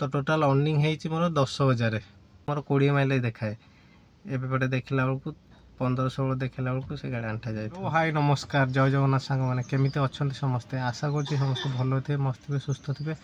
तो total earning more 10,000 मोर 20 mile देखाए एपटे देखला बेलू 15-16 देखला बेलू से गाड़ी आंठा जाए। हाय नमस्कार जय जगन्नाथ सांग मैंने केमी अच्छा समस्ते आशा कर समस्त भल थे मस्त थे सुस्थ थे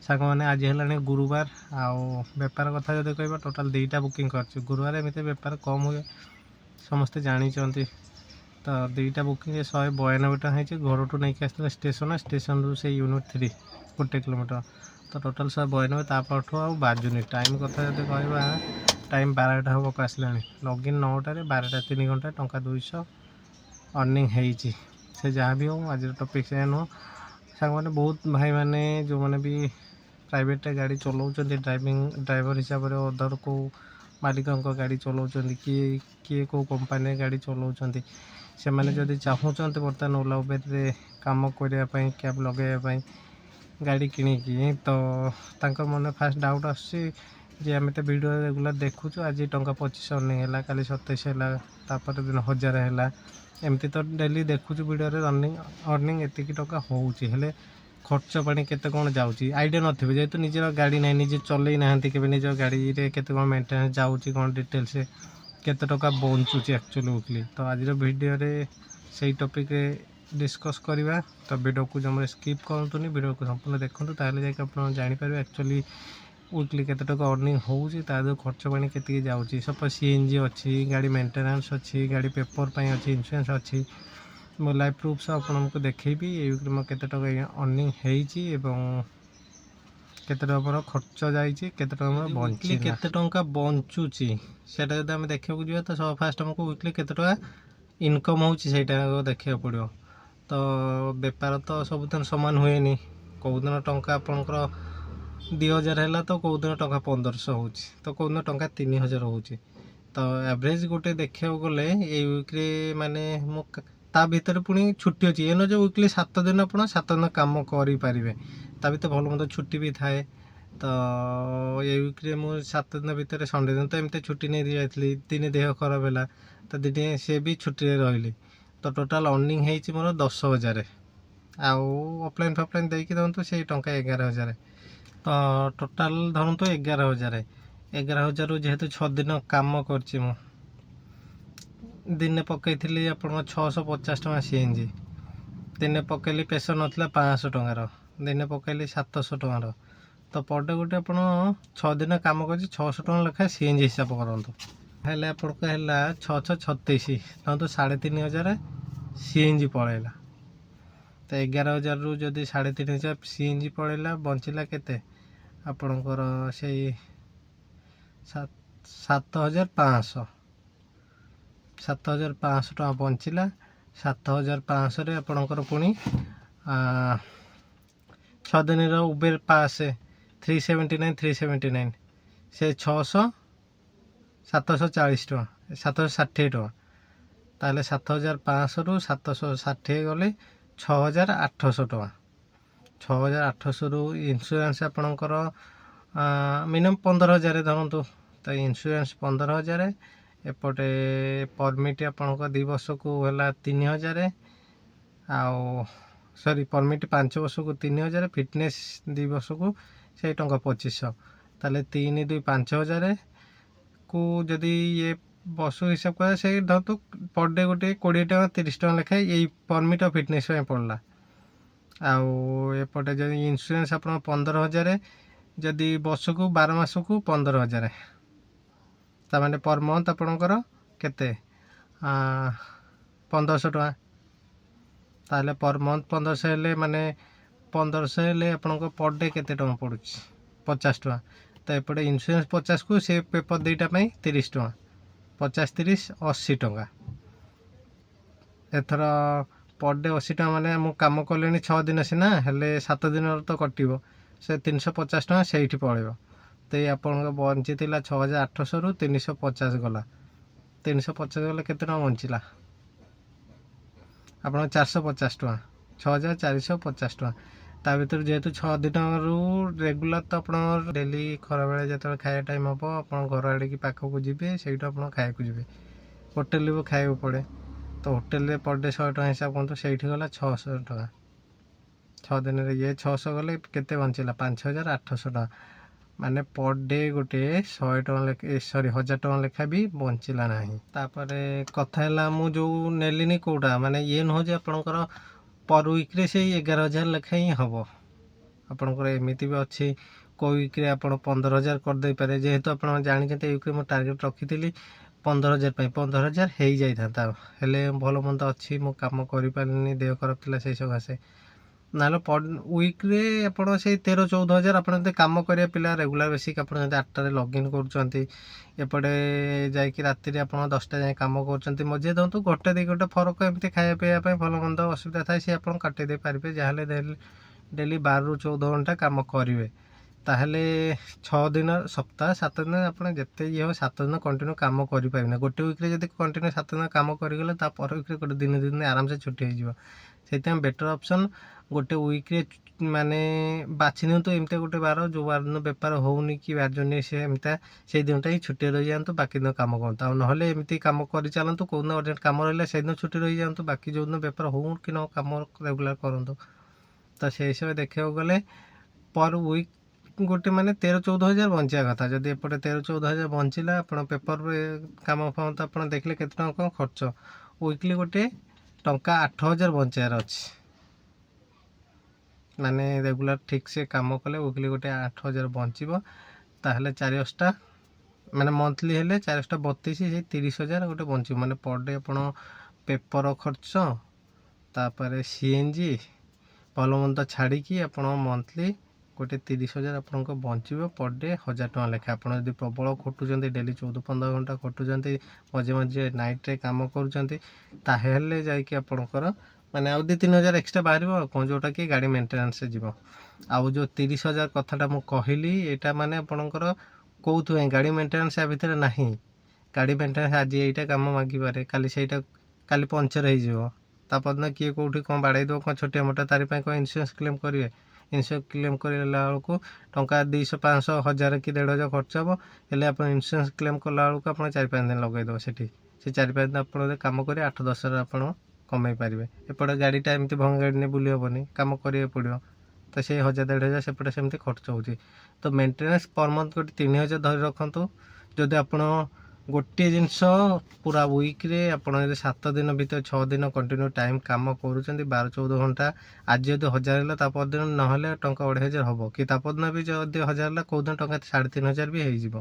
सांग मैंने आज है गुरुवार आउ बेपार कथा जो कह टोटाल 2टा बुकिंग कर गुरुवार एमती बेपार कम हुए समस्ते जानते तो 2टा बुकिंग 192 टଙ୍କା ହେଇଛି ଘରଠୁ ନେଇକି ଆସିଥିଲେ ଷ୍ଟେସନରୁ ସେ ୟୁନିଟ୍ 3 1 କିଲୋମିଟର ତ ଟୋଟାଲ୍ 192 ତାପରଠୁ ଆଉ ବାଜୁନି ଟାଇମ୍ କଥା ଯଦି କହିବା टाइम 12टा हेबक आसलानी लॉगिन 9टारे 12टा 3 घंटा टंका 200 अर्निंग होती से जहाँ भी हो आज टॉपिक से नुह सांग मैंने बहुत भाई मैंने जो मैंने भी प्राइवेट गाड़ी चलाऊँ ड्राइवर हिसाब से अदर को मालिकों गाड़ी चलाऊँ किए को कंपनी गाड़ी चलाऊँ से मैंने जदि चाहूँगी बर्तमान ओला उबेर काम करने कैब लगे गाड़ी किणिकी तो मन फास्ट डाउट आसूँ जे आम तो वीडियो रेगुलर देखुँ आज टंका 2500 अर्निंग है काली 27 है तापर दिन 1000 है एमती तो डेली देखुँ वीडियो रनिंग अर्निंग एति टका होले खर्च पानी केते कौन जाऊँगी आइडिया नथिबे जेहेतु निजर गाड़ी ना निजे चलई ना केबे निज गाड़ी रे केते कौन मेंटेनेंस जाऊँगी कौन डिटेल्स केते टका बंचुची एक्चुअली वीकली तो आज वीडियो रे सही टॉपिक रे डिस्कस करवा तो वीडियो को जम स्किप करतुनी वीडियो को संपूर्ण देखते ताहले जाके आप जानिपर एक्चुअली वीकली केते टका अर्निंग होउची तादो खर्च पानी केते जाउची सपोज सीएनजी अच्छी गाड़ी मेंटेनेंस अच्छी गाड़ी पेपर पाई अच्छी इंश्योरेंस अच्छी मो लाइफ प्रूफ सब आपको देखेबी ये वीकली मो केते टका अर्निंग हेइची एवं केते टका खर्च जाइची केते टका बंची केते टका बंचुची सेटा जदि हम देखिବାକୁ ଯିବା तो सब फास्ट हमको वीकली केते टका इनकम होउची सेटा देखिया पड़ियो तो बेपार तो सबुदिन समान हुएनी कोदिन टंका आपनकर 2000 है तो कौदिन टंका 1500 हो तो कौदिन टंका 3000 हो तो एवरेज गोटे देखा गले ये वीक्रे माने मो ता भीतर पुणी छुट्टी अच्छी ये न जो वीकली 7 दिन आप 7 दिन कम करें ता भर भल मत छुट्टी भी थाए तो ये वीक्रे मुझे 7 दिन भितर संडे दिन तो एमती छुट्टी नहीं जाइली दिन देह खराब है तो दिन से भी छुट्टी रही तो टोटाल अर्निंग होती मोर 10,000 आउ ऑफलाइन फफलाइन देकी दौतु से टंका 11,000 तो टोटाल धरु तो 11,000 जेहेतु 6 दिन काम करची मु दिन पकईली आप 650 टका सीएनजी दिन पकईली प्रेसर नाला 500 टकार दिन पकईली 700 टकार तो पर डे गोटे आप 6 दिन काम कर 600 टका लेखा सीएनजी हिसाब करूँ हेल्ले आपको है 636 तो 3,500 सीएनजी पलैला तो 11,000 रु जदि 3,500 सीएनजी पलैला बंचला केते आपणकर से 7,500 टका बंचला 7,500 रे आपणकर पुणी 6 दिन उबेर पास 379 से 600 740 टका 760 टका ताले 7,500 रु 760 गले 6,800 टका 6,800 रु इंश्योरेंस आपणकर मिनिमम 15,000 धरतु तो इंश्योरेंस 15,000 एपटे परमिट आपंक 2 वर्ष को है 3,000 आउ सॉरी परमिट 5 वर्ष को 3,000 फिटनेस 2 वर्ष को से टंका 2500 ताले 3 2 5,000 को जदि ये वर्ष हिसाब कर से धरतु पर डे गोटे 20 टका 30 टका लेखाए यही परमिट और फिटनेस पड़ला आउ एपटे जब इंश्योरेंस आप 15,000 जदि वर्ष को 12 मास को 15,000 ताने पर मंथ आपणकर केते 1,500 टका ताले पर मंथ 1,500 हेले माने 1,500 हेले आपणकर पर डे केते टका पड़ुछि 50 टका तो एपटे इंश्योरेंस 50 को से पेपर 2टा 30 टका 50 30 80 टका एथर पर डे 80 टका माने मु काम कले 6 दिन सीना हेले 7 दिन तो कटिबो से 350 टका से पड़ेगा तो ये आप बंची 6,800 रु 350 गला 350 गले केते टका बंचला आप 450 टका 6,450 टका ता भर जेहेतु 6 दिन रु रेगुलर तो आप डेली खरा बेले जो खाया टाइम हम आप घर आड़े की पाखक जी से खाया जी होटेल भी खाया पड़े तो होटेल पर डे 100 टका हिसाब करते से गला 600 टका 6 दिन ये 600 गले केते बंचला 5,800 टका ମାନେ ପର୍ ଡେ ଗୋଟେ 100 ଟଙ୍କା ଲେଖା 1000 ଟଙ୍କା ଲେଖା ବି ବଞ୍ଚିଲା ନାହିଁ। ତାପରେ କଥା ହେଲା ମୁଁ ଯେଉଁ ନେଲିନି କେଉଁଟା ମାନେ ଇଏ ନୁହଁ ଯେ ଆପଣଙ୍କର ପର୍ ୱିକ୍ରେ ସେଇ 11,000 ଲେଖା ହିଁ ହେବ। ଆପଣଙ୍କର ଏମିତି ବି ଅଛି କେଉଁ ୱିକ୍ରେ ଆପଣ 15,000 କରିଦେଇପାରେ। ଯେହେତୁ ଆପଣ ଜାଣିଛନ୍ତି ଏଇ ୱିକ୍ରେ ମୁଁ ଟାର୍ଗେଟ୍ ରଖିଥିଲି 15,000 ପାଇଁ, 15,000 ହେଇଯାଇଥାନ୍ତା, ହେଲେ ଭଲ ମନ୍ଦ ଅଛି ମୁଁ କାମ କରିପାରିଲିନି, ଦେହ ଖରାପ ଥିଲା ସେଇ ସକାଶେ। ନହେଲେ ୱିକ୍ରେ ଆପଣ ସେଇ 13-14,000 ଆପଣ ଯଦି କାମ କରିବା ପିଲା ରେଗୁଲାର ବେସିକ୍ ଆପଣ ଯଦି 8ଟାରେ ଲଗ୍ଇନ୍ କରୁଛନ୍ତି, ଏପଟେ ଯାଇକି ରାତିରେ ଆପଣ 10ଟା ଯାଏଁ କାମ କରୁଛନ୍ତି, ମଝିରେ ଧରନ୍ତୁ 1-2 ଘଣ୍ଟା ଫରକ ଏମିତି ଖାଇବା ପିଇବା ପାଇଁ ଭଲ ମନ୍ଦ ଅସୁବିଧା ଥାଏ, ସିଏ ଆପଣ କାଟି ଦେଇପାରିବେ। ଯାହେଲେ ଡେଲି 12ରୁ 14 ଘଣ୍ଟା କାମ କରିବେ, ତାହେଲେ 6 ଦିନ ସପ୍ତାହ 7 ଦିନ ଆପଣ ଯେତେ ଇଏ ହେବ 7 ଦିନ କଣ୍ଟିନ୍ୟୁ କାମ କରିପାରିବେ। ଗୋଟେ ୱିକ୍ରେ ଯଦି କଣ୍ଟିନ୍ୟୁ 7 ଦିନ କାମ କରିଗଲେ ତା ପର ୱିକ୍ରେ ଗୋଟେ ଦିନ ଆରାମସେ ଛୁଟି ହେଇଯିବ। ସେଇଥିପାଇଁ ବେଟର୍ ଅପସନ୍ ଗୋଟେ ୱିକ୍ରେ ମାନେ ବାଛି ନିଅନ୍ତୁ ଏମିତି ଗୋଟେ ବାର ଯେଉଁ ବାର ଦିନ ବେପାର ହେଉନି କି ବାଜୁନି ସେ ଏମିତି ସେଇ ଦିନଟା ହିଁ ଛୁଟି ରହିଯାଆନ୍ତୁ, ବାକି ଦିନ କାମ କରନ୍ତୁ। ଆଉ ନହେଲେ ଏମିତି କାମ କରିଚାଲନ୍ତୁ, କେଉଁଦିନ ଅର୍ଜେଣ୍ଟ କାମ ରହିଲେ ସେଇଦିନ ଛୁଟି ରହିଯାଆନ୍ତୁ, ବାକି ଯେଉଁଦିନ ବେପାର ହେଉ କି ନ କାମ ରେଗୁଲାର କରନ୍ତୁ। ତ ସେଇ ହିସାବରେ ଦେଖିବାକୁ ଗଲେ ପର୍ ୱିକ୍ ଗୋଟେ ମାନେ 13-14,000 ବଞ୍ଚିବା କଥା। ଯଦି ଏପଟେ 13-14,000 ବଞ୍ଚିଲା, ଆପଣ ପେପରରେ କାମ ଫାମ ତ ଆପଣ ଦେଖିଲେ କେତେ ଟଙ୍କା କ'ଣ ଖର୍ଚ୍ଚ। ୱିକ୍ଲି ଗୋଟେ ଟଙ୍କା 8,000 ବଞ୍ଚାଇବାର ଅଛି। ମାନେ ରେଗୁଲାର ଠିକ୍ ସେ କାମ କଲେ ୱିକ୍ଲି ଗୋଟେ 8,000 ବଞ୍ଚିବ। ତାହେଲେ 4 ମାନେ ମନ୍ଥଲି ହେଲେ 4-32 ସେଇ 30,000 ଗୋଟେ ବଞ୍ଚିବ। ମାନେ ପର୍ ଡେ ଆପଣ ପେପର ଖର୍ଚ୍ଚ, ତାପରେ CNG ଭଲ ମନ୍ଦ ଛାଡ଼ିକି ଆପଣ ମନ୍ଥଲି ଗୋଟେ 30,000 ଆପଣଙ୍କ ବଞ୍ଚିବ। ପର୍ ଡେ 1,000 ଟଙ୍କା ଲେଖା। ଆପଣ ଯଦି ପ୍ରବଳ ଖଟୁଛନ୍ତି, ଡେଲି 14-15 ଘଣ୍ଟା ଖଟୁଛନ୍ତି, ମଝିରେ ମଝିରେ ନାଇଟ୍ରେ କାମ କରୁଛନ୍ତି, ତାହେଲେ ଯାଇକି ଆପଣଙ୍କର ମାନେ ଆଉ 2-3,000 ଏକ୍ସଟ୍ରା ବାହାରିବ ଆଉ କ'ଣ, ଯେଉଁଟାକି ଗାଡ଼ି ମେଣ୍ଟେନାନ୍ସରେ ଯିବ। ଆଉ ଯେଉଁ 30,000 କଥାଟା ମୁଁ କହିଲି, ଏଇଟା ମାନେ ଆପଣଙ୍କର କେଉଁଥିପାଇଁ ଗାଡ଼ି ମେଣ୍ଟେନାନ୍ସ ୟା ଭିତରେ ନାହିଁ। ଗାଡ଼ି ମେଣ୍ଟେନାନ୍ସ ଆଜି ଏଇଟା କାମ ମାଗିପାରେ, କାଲି ସେଇଟା, କାଲି ପଙ୍କଚର୍ ହେଇଯିବ, ତାପରଦିନ କିଏ କେଉଁଠି କ'ଣ ବାଡ଼େଇ ଦେବ କ'ଣ ଛୋଟିଆ ମୋଟା, ତାରି ପାଇଁ କ'ଣ ଇନ୍ସୁରାନ୍ସ କ୍ଲେମ୍ କରିବେ? ଇନ୍ସୁରାନ୍ସ କ୍ଲେମ୍ କରିଲା ବେଳକୁ ଟଙ୍କା 200, 500, 1000 କି 1,500 ଖର୍ଚ୍ଚ ହେବ। ହେଲେ ଆପଣ ଇନ୍ସୁରାନ୍ସ କ୍ଲେମ୍ କଲା ବେଳକୁ ଆପଣ 4-5 ଦିନ ଲଗାଇଦେବ ସେଠି। ସେ 4-5 ଦିନ ଆପଣ ଯଦି କାମ କରିବେ 8-10,000 ଆପଣ କମାଇ ପାରିବେ। ଏପଟେ ଗାଡ଼ିଟା ଏମିତି ଭଙ୍ଗା ଗାଡ଼ି ନେଇ ବୁଲି ହେବନି, କାମ କରିବାକୁ ପଡ଼ିବ। ତ ସେଇ 1,000-1,500 ସେପଟେ ସେମିତି ଖର୍ଚ୍ଚ ହେଉଛି। ତ ମେଣ୍ଟେନାନ୍ସ ପର୍ ମନ୍ଥ ଗୋଟେ 3,000 ଧରି ରଖନ୍ତୁ। ଯଦି ଆପଣ ଗୋଟିଏ ଜିନିଷ ପୁରା ୱିକ୍ରେ ଆପଣ ଯଦି 7 ଦିନ ଭିତରେ 6 ଦିନ କଣ୍ଟିନ୍ୟୁ ଟାଇମ୍ କାମ କରୁଛନ୍ତି 12-14 ଘଣ୍ଟା, ଆଜି ଯଦି 1,000 ହେଲା ତାପରଦିନ ନହେଲେ ଟଙ୍କା 2,500 ହେବ, କି ତାପରଦିନ ବି ଯଦି 1,000 ହେଲା କେଉଁଦିନ ଟଙ୍କା 3,500 ବି ହେଇଯିବ।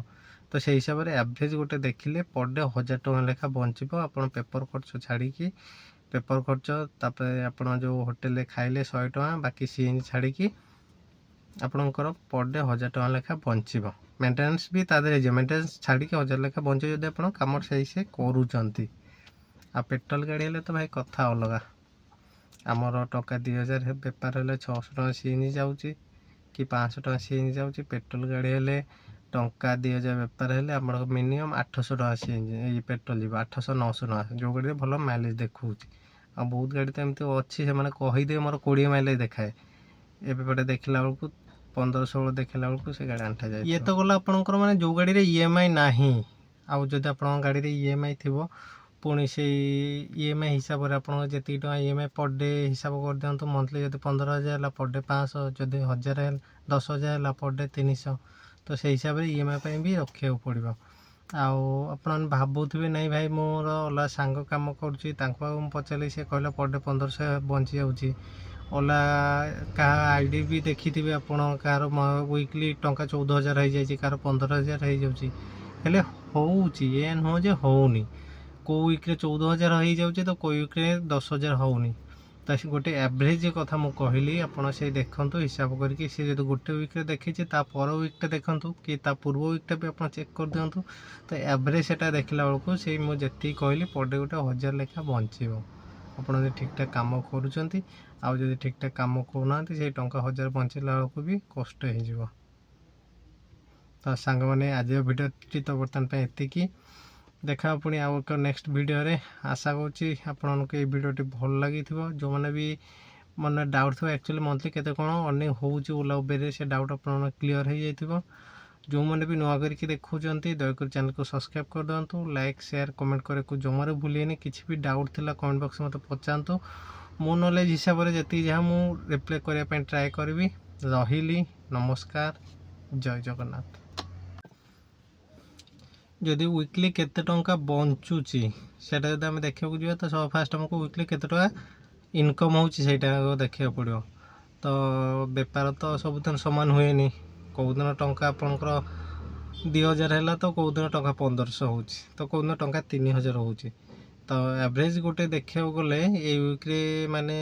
ତ ସେଇ ହିସାବରେ ଆଭରେଜ୍ ଗୋଟେ ଦେଖିଲେ ପର୍ ଡେ 1,000 ଟଙ୍କା ଲେଖା ବଞ୍ଚିବ। ଆପଣ ପେପର ଖର୍ଚ୍ଚ ଛାଡ଼ିକି, ପେପର ଖର୍ଚ୍ଚ ତାପରେ ଆପଣ ଯେଉଁ ହୋଟେଲରେ ଖାଇଲେ 100 ଟଙ୍କା, ବାକି CNG ଛାଡ଼ିକି ଆପଣଙ୍କର ପର୍ ଡେ 1,000 ଟଙ୍କା ଲେଖା ବଞ୍ଚିବ। ମେଣ୍ଟେନାନ୍ସ ବି ତା ଦେହରେ ହେଇଯିବ। ମେଣ୍ଟେନାନ୍ସ ଛାଡ଼ିକି 1,000 ଲେଖା ବଞ୍ଚିବ ଯଦି ଆପଣ କାମ ସେ କରୁଛନ୍ତି। ଆଉ ପେଟ୍ରୋଲ ଗାଡ଼ି ହେଲେ ତ ଭାଇ କଥା ଅଲଗା। ଆମର ଟଙ୍କା 2,000 ବେପାର ହେଲେ 600 ଟଙ୍କା CNG ଯାଉଛି କି 500 ଟଙ୍କା CNG ଯାଉଛି। ପେଟ୍ରୋଲ ଗାଡ଼ି ହେଲେ ଟଙ୍କା 2,000 ବେପାର ହେଲେ ଆମର ମିନିମମ୍ 800 ଟଙ୍କା CNG ଏଇ ପେଟ୍ରୋଲ ଯିବ, 800-900 ଟଙ୍କା, ଯେଉଁ ଗାଡ଼ିରେ ଭଲ ମାଇଲେଜ୍ ଦେଖାଉଛି। ଆଉ ବହୁତ ଗାଡ଼ି ତ ଏମିତି ଅଛି ସେମାନେ କହିଦେବେ ମୋର 20 ମାଇଲେଜ୍ ଦେଖାଏ, ଏବେ ପଟେ ଦେଖିଲା ବେଳକୁ 15-16 ଦେଖିଲା ବେଳକୁ ସେ ଗାଡ଼ି ଆଣ୍ଠା ଯାଏ। ଇଏ ତ ଗଲା ଆପଣଙ୍କର ମାନେ ଯେଉଁ ଗାଡ଼ିରେ EMI ନାହିଁ। ଆଉ ଯଦି ଆପଣଙ୍କ ଗାଡ଼ିରେ EMI ଥିବ, ପୁଣି ସେଇ EMI ହିସାବରେ ଆପଣଙ୍କ ଯେତିକି ଟଙ୍କା EMI ପର୍ ଡେ ହିସାବ କରିଦିଅନ୍ତୁ। ମନ୍ଥଲି ଯଦି 15,000 ହେଲା ପର୍ ଡେ 500, ଯଦି 1,000 ହେଲା 10,000 ହେଲା ପର୍ ଡେ 300। ତ ସେଇ ହିସାବରେ EMI ପାଇଁ ବି ରଖିବାକୁ ପଡ଼ିବ। ଆଉ ଆପଣ ଭାବୁଥିବେ ନାଇଁ ଭାଇ ମୋର ଅଲଗା ସାଙ୍ଗ କାମ କରୁଛି, ତାଙ୍କୁ ଆଉ ମୁଁ ପଚାରିଲି, ସେ କହିଲେ ପର୍ ଡେ 1,500 ବଞ୍ଚି ଯାଉଛି। ଓଲା କାହା ID ବି ଦେଖିଥିବେ ଆପଣ, କାହାର ୱିକ୍ଲି ଟଙ୍କା 14,000 ହେଇଯାଇଛି, କାହାର 15,000 ହେଇଯାଉଛି। ହେଲେ ହେଉଛି, ଏ ନୁହଁ ଯେ ହେଉନି। କେଉଁ ୱିକ୍ରେ 14,000 ହେଇଯାଉଛି ତ କେଉଁ ୱିକ୍ରେ 10,000 ହେଉନି। ତ ଗୋଟେ ଆଭରେଜ୍ କଥା ମୁଁ କହିଲି, ଆପଣ ସେଇ ଦେଖନ୍ତୁ ହିସାବ କରିକି। ସେ ଯଦି ଗୋଟେ ୱିକ୍ରେ ଦେଖିଛି ତା ପର ୱିକ୍ଟା ଦେଖନ୍ତୁ, କି ତା ପୂର୍ବ ୱିକ୍ଟା ବି ଆପଣ ଚେକ୍ କରିଦିଅନ୍ତୁ। ତ ଆଭରେଜ୍ ସେଟା ଦେଖିଲା ବେଳକୁ ସେଇ ମୁଁ ଯେତିକି କହିଲି ପର୍ ଡେ ଗୋଟେ 1,000 ଲେଖା ବଞ୍ଚିବ। ଆପଣ ଯଦି ଠିକ୍ଠାକ୍ କାମ କରୁଛନ୍ତି, ଆଉ ଯଦି ଠିକ୍ଠାକ୍ କାମ କରୁନାହାନ୍ତି, ସେଇ ଟଙ୍କା 1,000 ବଞ୍ଚିଲା ବେଳକୁ ବି କଷ୍ଟ ହେଇଯିବ। ତ ସାଙ୍ଗମାନେ ଆଜିର ଭିଡ଼ିଓଟି ତ ବର୍ତ୍ତମାନ ପାଇଁ ଏତିକି। ଦେଖା ପୁଣି ଆଉ ଏକ ନେକ୍ସଟ ଭିଡ଼ିଓରେ। ଆଶା କରୁଛି ଆପଣଙ୍କୁ ଏଇ ଭିଡ଼ିଓଟି ଭଲ ଲାଗିଥିବ। ଯେଉଁମାନେ ବି ମନେ ଡାଉଟ୍ ଥିବ ଆକ୍ଚୁଆଲି ମନ୍ଥଲି କେତେ କ'ଣ ଅର୍ଣ୍ଣିଂ ହେଉଛି ଓଲା ଉବେରରେ, ସେ ଡାଉଟ୍ ଆପଣଙ୍କର କ୍ଲିଅର୍ ହେଇଯାଇଥିବ। ଯେଉଁମାନେ ବି ନୂଆ କରିକି ଦେଖୁଛନ୍ତି ଦୟାକରି ଚ୍ୟାନେଲକୁ ସବସ୍କ୍ରାଇବ୍ କରିଦିଅନ୍ତୁ। ଲାଇକ୍ ସେୟାର କମେଣ୍ଟ କରିବାକୁ ଜମାରୁ ଭୁଲିବେନି। କିଛି ବି ଡାଉଟ୍ ଥିଲା କମେଣ୍ଟ ବକ୍ସରେ ମୋତେ ପଚାରନ୍ତୁ। ମୋ ନଲେଜ୍ ହିସାବରେ ଯେତିକି ଯାହା ମୁଁ ରିପ୍ଲାଏ କରିବା ପାଇଁ ଟ୍ରାଏ କରିବି। ରହିଲି, ନମସ୍କାର। ଜୟ ଜଗନ୍ନାଥ। ଯଦି ୱିକଲି କେତେ ଟଙ୍କା ବଞ୍ଚୁଛି ସେଇଟା ଯଦି ଆମେ ଦେଖିବାକୁ ଯିବା ତ ଫାଷ୍ଟ ଆମକୁ ୱିକଲି କେତେ ଟଙ୍କା ଇନକମ୍ ହେଉଛି ସେଇଟା ଦେଖିବାକୁ ପଡ଼ିବ। ତ ବେପାର ତ ସବୁଦିନ ସମାନ ହୁଏନି, କେଉଁଦିନ ଟଙ୍କା ଆପଣଙ୍କର 2000 ହେଲା ତ କେଉଁଦିନ ଟଙ୍କା 1500 ହେଉଛି, ତ କେଉଁଦିନ ଟଙ୍କା 3000 ହେଉଛି। ତ ଆଭରେଜ ଗୋଟେ ଦେଖିବାକୁ ଗଲେ ଏଇ ୱିକ୍ରେ ମାନେ